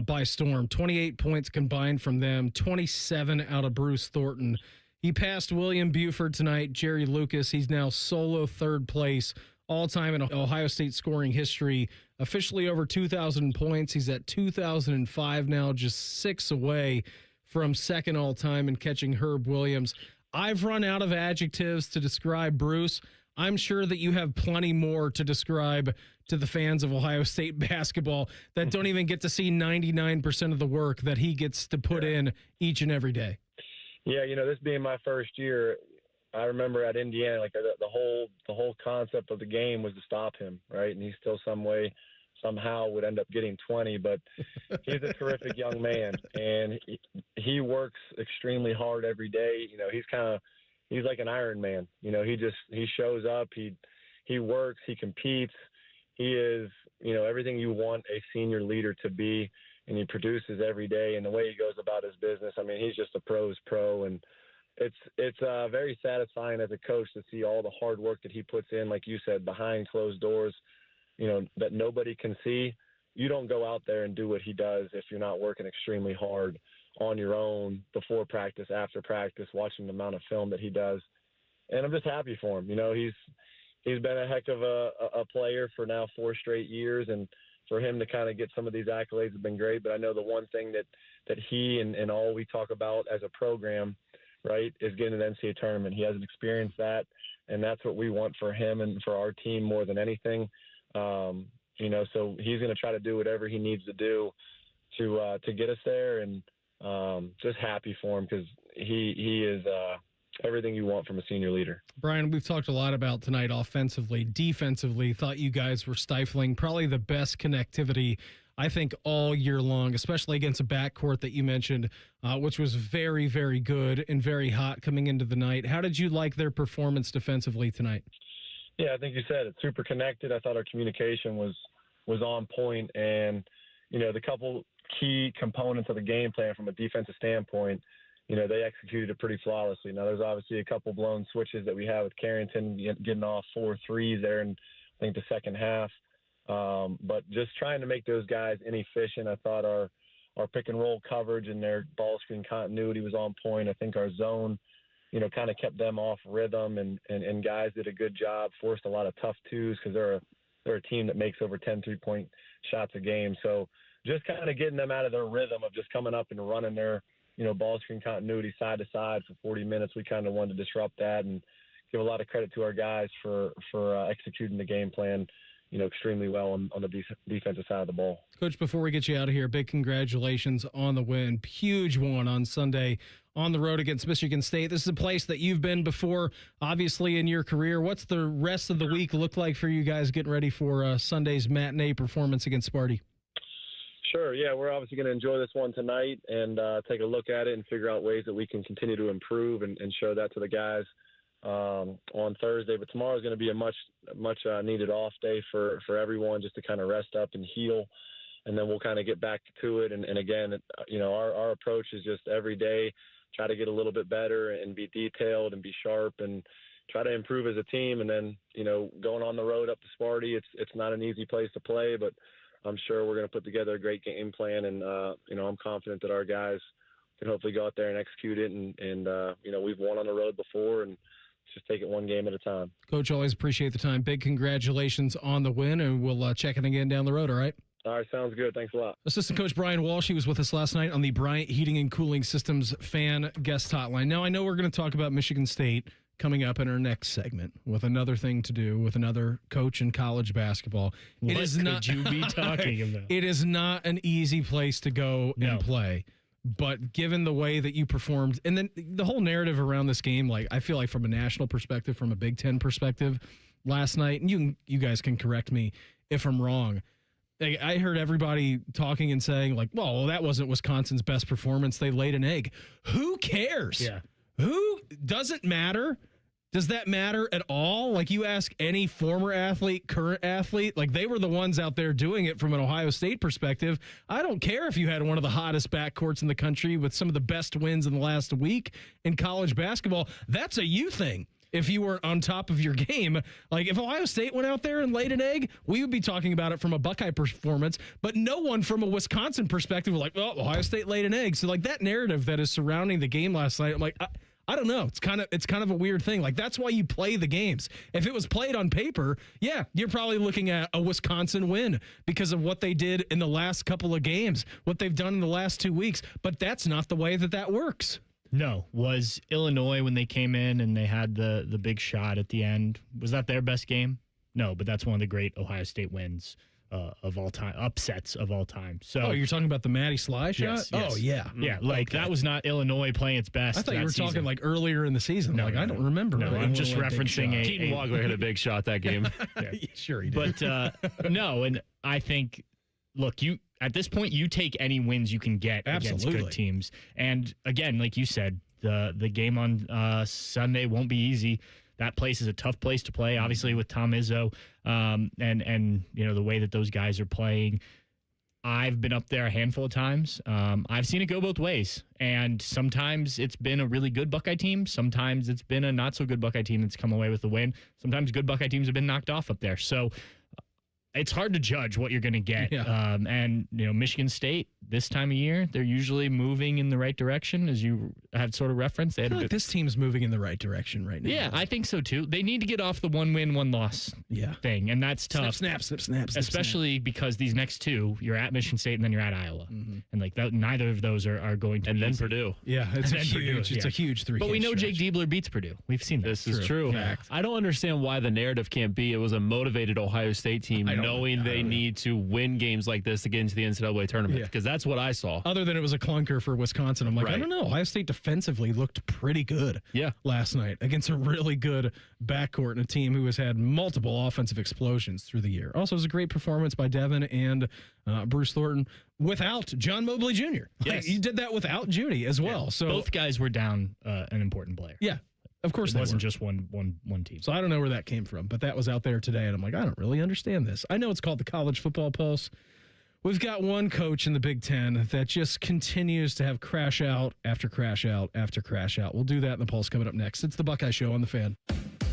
by storm. 28 points combined from them, 27 out of Bruce Thornton. He passed William Buford tonight, Jerry Lucas. He's now solo third place all-time in Ohio State scoring history, officially over 2,000 points. He's at 2,005 now, just 6 away from second all-time in catching Herb Williams. I've run out of adjectives to describe Bruce. I'm sure that you have plenty more to describe to the fans of Ohio State basketball that don't even get to see 99% of the work that he gets to put in each and every day. Yeah, this being my first year, I remember at Indiana, like the whole concept of the game was to stop him, right? And he still somehow would end up getting 20, but he's a terrific young man, and he works extremely hard every day. He's like an Iron Man. He shows up, he works, he competes. He is, everything you want a senior leader to be, and he produces every day. And the way he goes about his business, I mean, he's just a pro's pro, and it's very satisfying as a coach to see all the hard work that he puts in, like you said, behind closed doors, that nobody can see. You don't go out there and do what he does if you're not working extremely hard on your own before practice, after practice, watching the amount of film that he does. And I'm just happy for him. He's been a heck of a player for now 4 straight years, and for him to kind of get some of these accolades has been great. But I know the one thing that he and all we talk about as a program, right, is getting an NCAA tournament. He hasn't experienced that, and that's what we want for him and for our team more than anything. So he's going to try to do whatever he needs to do to get us there, and just happy for him because he is everything you want from a senior leader. Brian, we've talked a lot about tonight offensively, defensively. Thought you guys were stifling, probably the best connectivity, I think, all year long, especially against a backcourt that you mentioned, which was very, very good and very hot coming into the night. How did you like their performance defensively tonight? Yeah, I think you said it's super connected. I thought our communication was on point, and the couple key components of the game plan from a defensive standpoint, they executed it pretty flawlessly. Now, there's obviously a couple blown switches that we have with Carrington getting off 4 threes there in, I think, the second half. But just trying to make those guys inefficient. I thought our pick and roll coverage and their ball screen continuity was on point. I think our zone, kind of kept them off rhythm, and guys did a good job, forced a lot of tough twos because they're a team that makes over 10 3-point shots a game. So just kind of getting them out of their rhythm of just coming up and running their, ball screen continuity side to side for 40 minutes. We kind of wanted to disrupt that and give a lot of credit to our guys for executing the game plan, extremely well on the defensive side of the ball. Coach, before we get you out of here, big congratulations on the win. Huge one on Sunday on the road against Michigan State. This is a place that you've been before, obviously, in your career. What's the rest of the week look like for you guys getting ready for Sunday's matinee performance against Sparty? Sure, yeah, we're obviously going to enjoy this one tonight and take a look at it and figure out ways that we can continue to improve and show that to the guys on Thursday. But tomorrow is going to be a much needed off day for everyone, just to kind of rest up and heal. And then we'll kind of get back to it. And again, our approach is just every day try to get a little bit better and be detailed and be sharp and try to improve as a team. And then, going on the road up to Sparty, it's not an easy place to play, but I'm sure we're going to put together a great game plan. And, I'm confident that our guys can hopefully go out there and execute it. And we've won on the road before, and just take it one game at a time. Coach, always appreciate the time. Big congratulations on the win, and we'll check in again down the road, all right? All right, sounds good. Thanks a lot. Assistant Coach Brian Walsh, he was with us last night on the Bryant Heating and Cooling Systems fan guest hotline. Now, I know we're going to talk about Michigan State coming up in our next segment with another thing to do with another coach in college basketball. What could you be talking about? It is not an easy place to go and play. But given the way that you performed, and then the whole narrative around this game, like I feel like from a national perspective, from a Big Ten perspective, last night, and you guys can correct me if I'm wrong. I heard everybody talking and saying like, well, that wasn't Wisconsin's best performance. They laid an egg. Who cares? Yeah. Who doesn't matter? Does that matter at all? Like you ask any former athlete, current athlete, like they were the ones out there doing it from an Ohio State perspective. I don't care if you had one of the hottest backcourts in the country with some of the best wins in the last week in college basketball. That's a you thing. If you were on top of your game, like if Ohio State went out there and laid an egg, we would be talking about it from a Buckeye performance, but no one from a Wisconsin perspective was like, well, Ohio State laid an egg. So like that narrative that is surrounding the game last night, I'm like, I don't know. It's kind of a weird thing. Like that's why you play the games. If it was played on paper, yeah, you're probably looking at a Wisconsin win because of what they did in the last couple of games, what they've done in the last 2 weeks. But that's not the way that works. No. Was Illinois when they came in and they had the big shot at the end, was that their best game? No, but that's one of the great Ohio State wins of all time, upsets of all time. So you're talking about the Matty Sly shot? Yes. Oh, yeah. Yeah, that was not Illinois playing its best. I thought you were talking like earlier in the season. No, I don't remember. No, I'm just referencing Keaton Wagler hit a big shot that game. Yeah. Sure he did. But no, and I think, look, at this point, you take any wins you can get against good teams. And again, like you said, the game on Sunday won't be easy. That place is a tough place to play, obviously, with Tom Izzo and the way that those guys are playing. I've been up there a handful of times. I've seen it go both ways. And sometimes it's been a really good Buckeye team. Sometimes it's been a not so good Buckeye team that's come away with the win. Sometimes good Buckeye teams have been knocked off up there. So it's hard to judge what you're going to get. Yeah. And Michigan State, this time of year, they're usually moving in the right direction, as you have sort of referenced. I feel like this team's moving in the right direction right now. Yeah, I think so too. They need to get off the one win, one loss thing, and that's tough. Snap. Especially because these next two, you're at Michigan State and then you're at Iowa. Mm-hmm. And like neither of those are going to and be then easy. Purdue. Yeah, it's a huge 3. But we know stretch. Jake Diebler beats Purdue. We've seen that. This is true. Fact. I don't understand why the narrative can't be it was a motivated Ohio State team knowing they need to win games like this to get into the NCAA tournament, because that's what I saw. Other than it was a clunker for Wisconsin, I'm like, I don't know. Ohio State defensively looked pretty good last night against a really good backcourt and a team who has had multiple offensive explosions through the year. Also, it was a great performance by Devin and Bruce Thornton without John Mobley Jr. Yes. You did that without Judy as well. So both guys were down an important player. Yeah. Of course, it wasn't just one team. So I don't know where that came from, but that was out there today, and I'm like, I don't really understand this. I know it's called the College Football Pulse. We've got one coach in the Big Ten that just continues to have crash out after crash out after crash out. We'll do that in the Pulse coming up next. It's the Buckeye Show on The Fan.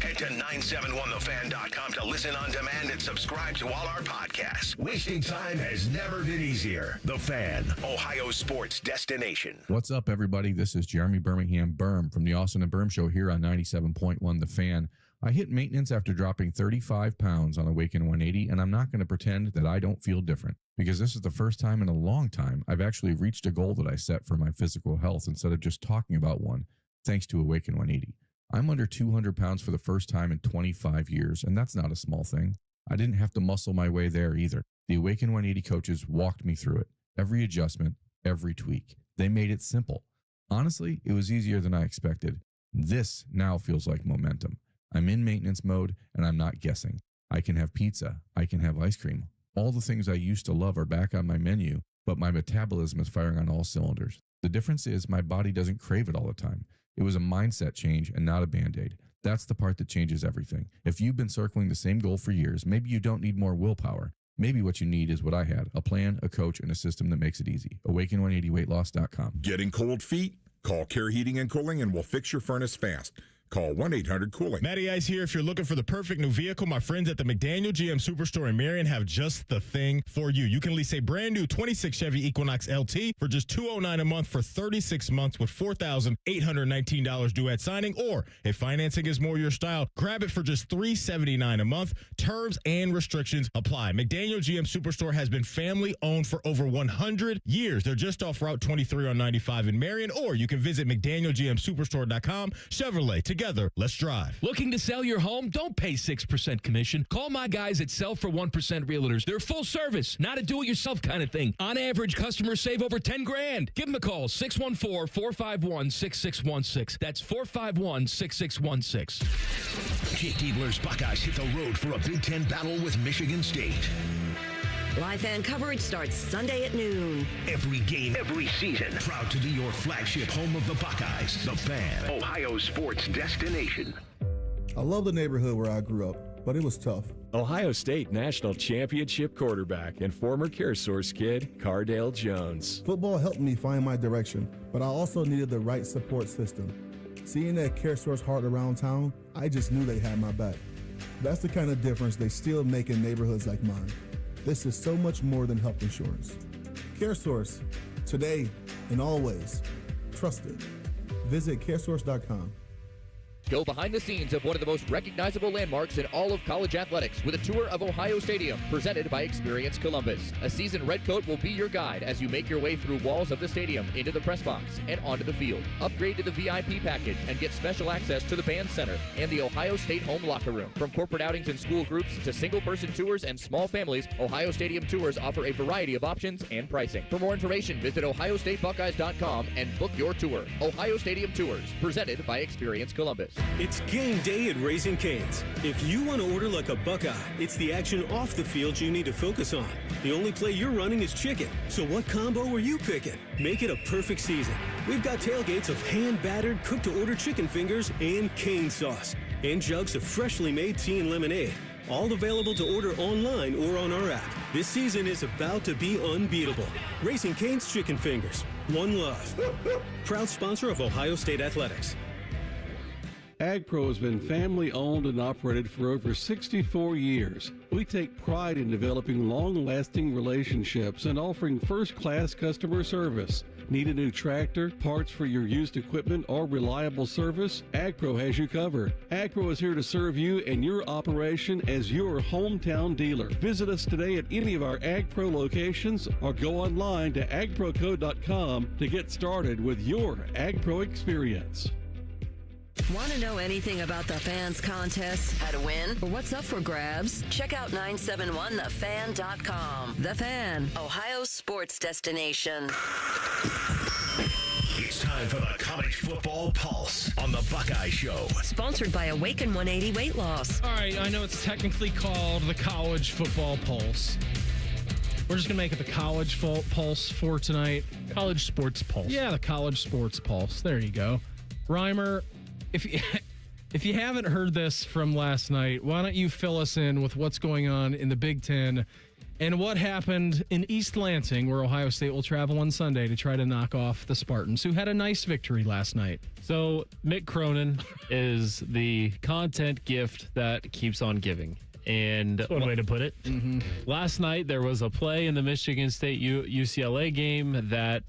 Head to 971thefan.com to listen on demand and subscribe to all our podcasts. Wasting time has never been easier. The Fan, Ohio sports destination. What's up, everybody? This is Jeremy Birmingham Berm from the Austin and Berm Show here on 97.1 The Fan. I hit maintenance after dropping 35 pounds on Awaken 180, and I'm not going to pretend that I don't feel different, because this is the first time in a long time I've actually reached a goal that I set for my physical health instead of just talking about one, thanks to Awaken 180. I'm under 200 pounds for the first time in 25 years, and that's not a small thing. I didn't have to muscle my way there either. The Awaken 180 coaches walked me through it. Every adjustment, every tweak. They made it simple. Honestly, it was easier than I expected. This now feels like momentum. I'm in maintenance mode, and I'm not guessing. I can have pizza. I can have ice cream. All the things I used to love are back on my menu, but my metabolism is firing on all cylinders. The difference is my body doesn't crave it all the time. It was a mindset change and not a Band-Aid. That's the part that changes everything. If you've been circling the same goal for years, maybe you don't need more willpower. Maybe what you need is what I had, a plan, a coach, and a system that makes it easy. Awaken180weightloss.com. Getting cold feet? Call Care Heating and Cooling and we'll fix your furnace fast. Call 1-800-COOLING. Matty Ice here. If you're looking for the perfect new vehicle, my friends at the McDaniel GM Superstore in Marion have just the thing for you. You can lease a brand new 26 Chevy Equinox LT for just $209 a month for 36 months with $4,819 due at signing. Or if financing is more your style, grab it for just $379 a month. Terms and restrictions apply. McDaniel GM Superstore has been family owned for over 100 years. They're just off Route 23 on 95 in Marion, or you can visit McDanielGMSuperstore.com. Chevrolet, together, let's drive. Looking to sell your home? Don't pay 6% commission. Call my guys at Sell for 1% Realtors. They're full service, not a do-it-yourself kind of thing. On average, customers save over $10,000. Give them a call, 614-451-6616. That's 451-6616. Jake Diebler's Buckeyes hit the road for a Big Ten battle with Michigan State. Live fan coverage starts Sunday at noon. Every game, every season. Proud to be your flagship home of the Buckeyes. The Fan, Ohio sports destination. I love the neighborhood where I grew up, but it was tough. Ohio State National Championship quarterback and former CareSource kid, Cardale Jones. Football helped me find my direction, but I also needed the right support system. Seeing that CareSource heart around town, I just knew they had my back. That's the kind of difference they still make in neighborhoods like mine. This is so much more than health insurance. CareSource, today and always, trusted. Visit caresource.com. Go behind the scenes of one of the most recognizable landmarks in all of college athletics with a tour of Ohio Stadium, presented by Experience Columbus. A seasoned redcoat will be your guide as you make your way through walls of the stadium, into the press box, and onto the field. Upgrade to the VIP package and get special access to the band center and the Ohio State home locker room. From corporate outings and school groups to single-person tours and small families, Ohio Stadium tours offer a variety of options and pricing. For more information, visit ohiostatebuckeyes.com and book your tour. Ohio Stadium Tours, presented by Experience Columbus. It's game day at Raising Cane's. If you want to order like a Buckeye, it's the action off the field you need to focus on. The only play you're running is chicken. So what combo are you picking? Make it a perfect season. We've got tailgates of hand-battered, cooked-to-order chicken fingers and cane sauce. And jugs of freshly made tea and lemonade. All available to order online or on our app. This season is about to be unbeatable. Raising Cane's Chicken Fingers. One love. Proud sponsor of Ohio State Athletics. AgPro has been family owned and operated for over 64 years. We take pride in developing long-lasting relationships and offering first-class customer service. Need a new tractor, parts for your used equipment, or reliable service? AgPro has you covered. AgPro is here to serve you and your operation as your hometown dealer. Visit us today at any of our AgPro locations or go online to agproco.com to get started with your AgPro experience. Want to know anything about the Fans contest, how to win, or what's up for grabs? Check out 971thefan.com. The Fan, Ohio sports destination. It's time for the College Football Pulse on the Buckeye Show. Sponsored by Awaken 180 Weight Loss. All right, I know it's technically called the College Football Pulse. We're just going to make it the College Pulse for tonight. College Sports Pulse. Yeah, the College Sports Pulse. There you go. Reimer, if you haven't heard this from last night, why don't you fill us in with what's going on in the Big Ten and what happened in East Lansing, where Ohio State will travel on Sunday to try to knock off the Spartans, who had a nice victory last night. So Mick Cronin is the content gift that keeps on giving. And that's one way to put it. Mm-hmm. Last night, there was a play in the Michigan State UCLA game that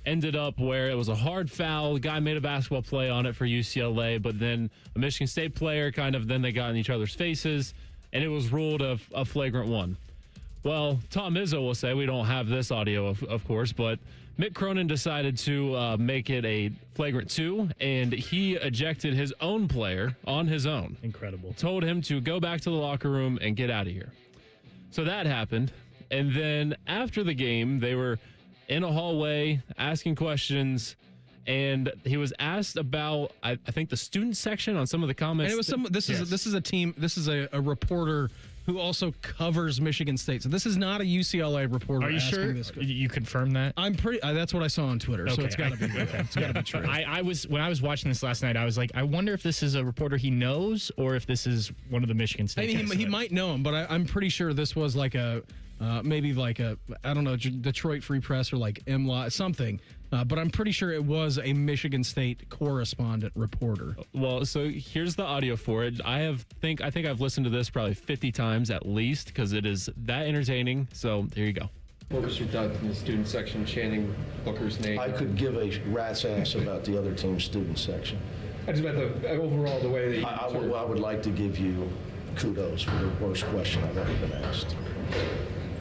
ended up where it was a hard foul. The guy made a basketball play on it for UCLA, but then a Michigan State player then they got in each other's faces, and it was ruled a flagrant one. Well, Tom Izzo will say, we don't have this audio, of course, but Mick Cronin decided to make it a flagrant 2, and he ejected his own player on his own. Incredible. Told him to go back to the locker room and get out of here. So that happened, and then after the game, they were in a hallway asking questions, and he was asked about I think the student section on some of the comments. And it was this is a reporter who also covers Michigan State. So this is not a UCLA reporter. Are you sure? You confirm that? I'm pretty. That's what I saw on Twitter. Okay. So it's got to be. It's got to be true. When I was watching this last night, I was like, I wonder if this is a reporter he knows or if this is one of the Michigan State. I mean, he might know him, but I'm pretty sure this was like a maybe like a I don't know, Detroit Free Press or like MLA something. But I'm pretty sure it was a Michigan State correspondent reporter. Well, so here's the audio for it. I think I've listened to this probably 50 times at least because it is that entertaining. So there you go. What was your dunk in the student section chanting Booker's name? I could give a rat's ass about the other team's student section. I just meant the overall the way that you I would like to give you kudos for the worst question I've ever been asked.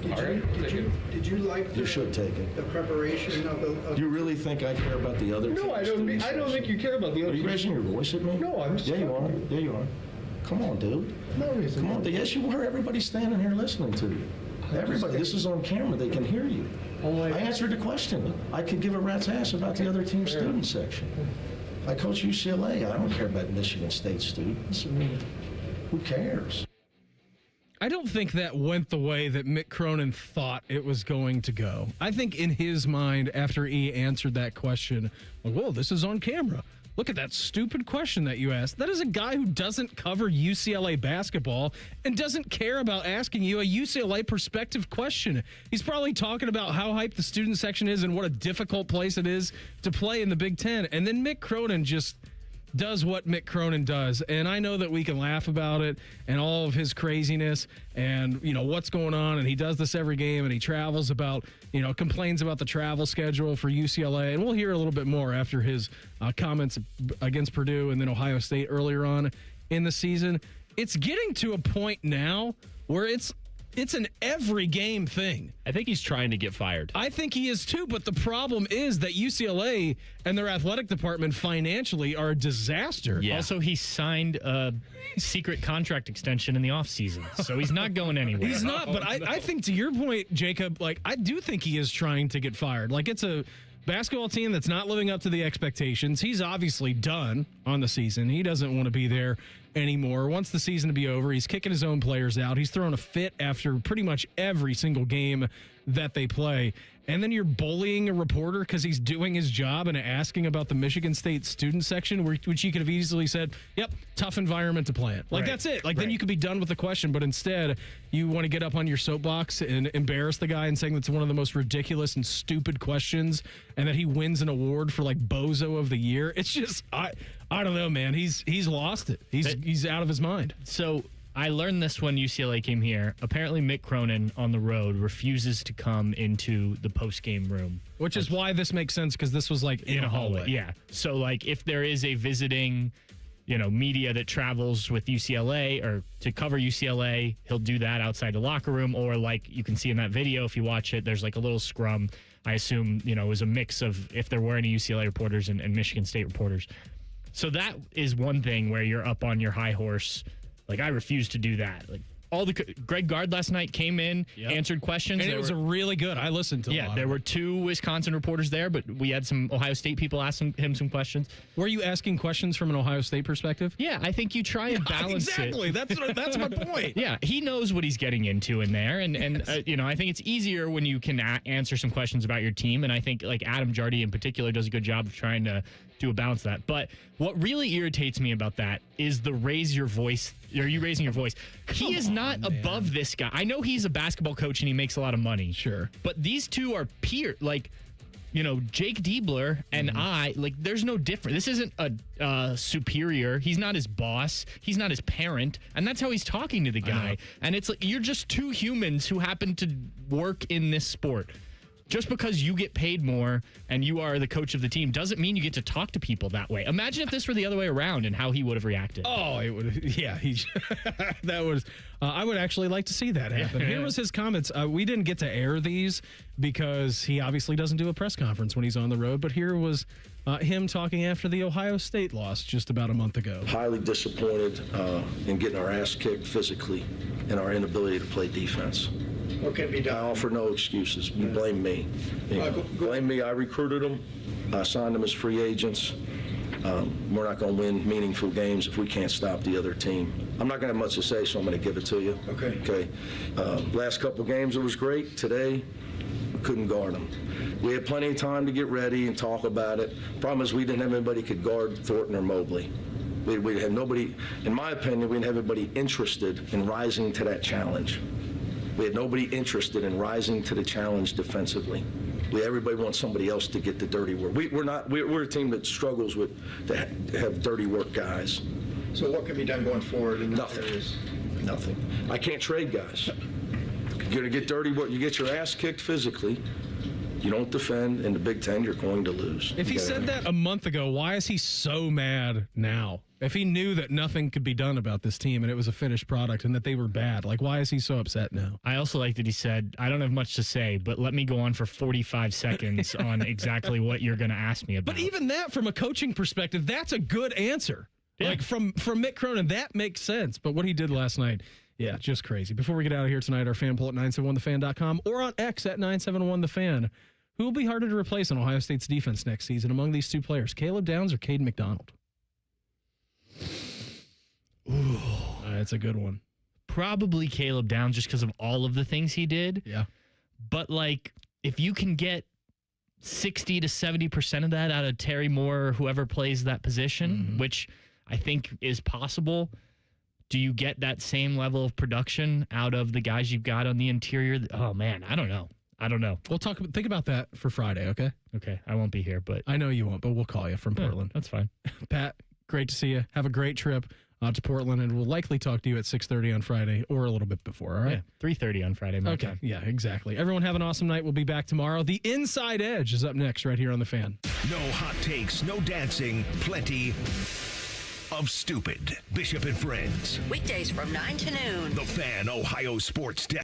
Did you like you should take it. The preparation of the... Do you really think I care about the other team's student I don't think you care about the other Are you raising your voice at me? No, I'm Yeah, you are. Yeah, you are. Come on, dude. No reason. Come on. Yes, you were. Everybody's standing here listening to you. Everybody. This is on camera. They can hear you. I answered the question. I could give a rat's ass about the other team's student section. I coach UCLA. I don't care about Michigan State students. I mean, who cares? I don't think that went the way that Mick Cronin thought it was going to go. I think in his mind, after he answered that question, like, whoa, this is on camera. Look at that stupid question that you asked. That is a guy who doesn't cover UCLA basketball and doesn't care about asking you a UCLA perspective question. He's probably talking about how hyped the student section is and what a difficult place it is to play in the Big Ten. And then Mick Cronin just does what Mick Cronin does. And I know that we can laugh about it and all of his craziness and, you know, what's going on. And he does this every game and he travels about, you know, complains about the travel schedule for UCLA. And we'll hear a little bit more after his comments against Purdue and then Ohio State earlier on in the season. It's getting to a point now where it's an every game thing. I think he's trying to get fired. I think he is too, but the problem is that UCLA and their athletic department financially are a disaster. Yeah. Also, he signed a secret contract extension in the offseason, so he's not going anywhere. He's not, but I think to your point, Jacob, like I do think he is trying to get fired. Like it's a basketball team that's not living up to the expectations. He's obviously done on the season. He doesn't want to be there anymore. Wants the season to be over. He's kicking his own players out. He's throwing a fit after pretty much every single game that they play. And then you're bullying a reporter because he's doing his job and asking about the Michigan State student section, which you could have easily said, yep, tough environment to play in. Like, that's it. Like, then you could be done with the question. But instead, you want to get up on your soapbox and embarrass the guy and saying that's one of the most ridiculous and stupid questions and that he wins an award for, like, Bozo of the Year. It's just, I don't know, man. He's lost it. He's out of his mind. So I learned this when UCLA came here. Apparently, Mick Cronin on the road refuses to come into the post-game room. Which is why this makes sense, because this was like in a hallway. Yeah. So, like, if there is a visiting, media that travels with UCLA or to cover UCLA, he'll do that outside the locker room. Or, like, you can see in that video, if you watch it, there's like a little scrum. I assume, it was a mix of if there were any UCLA reporters and Michigan State reporters. So that is one thing where you're up on your high horse. Like, I refuse to do that. Like, Greg Gard last night came in, answered questions. And it was really good. I listened to a lot. There were 2 Wisconsin reporters there, but we had some Ohio State people ask him some questions. Were you asking questions from an Ohio State perspective? Yeah, I think you try and balance exactly. it. That's my point. Yeah, he knows what he's getting into in there. And I think it's easier when you can answer some questions about your team. And I think, like, Adam Jardy in particular does a good job of trying to do a balance of that. But what really irritates me about that is the raise your voice. Are you raising your voice? He is not above this guy. I know he's a basketball coach and he makes a lot of money. Sure. But these two are peer. Like, Jake Diebler and there's no difference. This isn't a superior. He's not his boss. He's not his parent. And that's how he's talking to the guy. And it's like, you're just 2 humans who happen to work in this sport. Just because you get paid more and you are the coach of the team doesn't mean you get to talk to people that way. Imagine if this were the other way around and how he would have reacted. Oh, it would. Yeah, that was. I would actually like to see that happen. Here was his comments. We didn't get to air these because he obviously doesn't do a press conference when he's on the road. But here was him talking after the Ohio State loss just about a month ago. Highly disappointed in getting our ass kicked physically and our inability to play defense. What can be done? I offer no excuses. You blame me. Blame me. I recruited them. I signed them as free agents. We're not going to win meaningful games if we can't stop the other team. I'm not going to have much to say, so I'm going to give it to you. Okay. Last couple games, it was great. Today, we couldn't guard them. We had plenty of time to get ready and talk about it. Problem is, we didn't have anybody could guard Thornton or Mobley. We had nobody, in my opinion, we didn't have anybody interested in rising to that challenge. We had nobody interested in rising to the challenge defensively. Everybody wants somebody else to get the dirty work. We're a team that struggles to have dirty work guys. So what can be done going forward in Nothing. areas? Nothing. I can't trade guys. You're going to get dirty work. You get your ass kicked physically. You don't defend in the Big Ten, you're going to lose. If he said that a month ago, why is he so mad now? If he knew that nothing could be done about this team and it was a finished product and that they were bad, like, why is he so upset now? I also like that he said, I don't have much to say, but let me go on for 45 seconds on exactly what you're going to ask me about. But even that, from a coaching perspective, that's a good answer. Yeah. Like, from Mick Cronin, that makes sense. But what he did last night, yeah, just crazy. Before we get out of here tonight, our fan poll at 971thefan.com or on X at 971thefan. Who will be harder to replace on Ohio State's defense next season among these two players, Caleb Downs or Caden McDonald? Ooh, that's a good one. Probably Caleb Downs just because of all of the things he did. Yeah. But, like, if you can get 60 to 70% of that out of Terry Moore or whoever plays that position, which I think is possible, do you get that same level of production out of the guys you've got on the interior? Oh, man, I don't know. We'll think about that for Friday, okay? Okay, I won't be here, but I know you won't, but we'll call you from Portland. That's fine. Pat, great to see you. Have a great trip to Portland, and we'll likely talk to you at 6:30 on Friday or a little bit before, all right? Yeah, 3:30 on Friday. Okay, yeah, exactly. Everyone have an awesome night. We'll be back tomorrow. The Inside Edge is up next right here on The Fan. No hot takes, no dancing, plenty of stupid. Bishop and Friends. Weekdays from 9 to noon. The Fan, Ohio Sports Desk.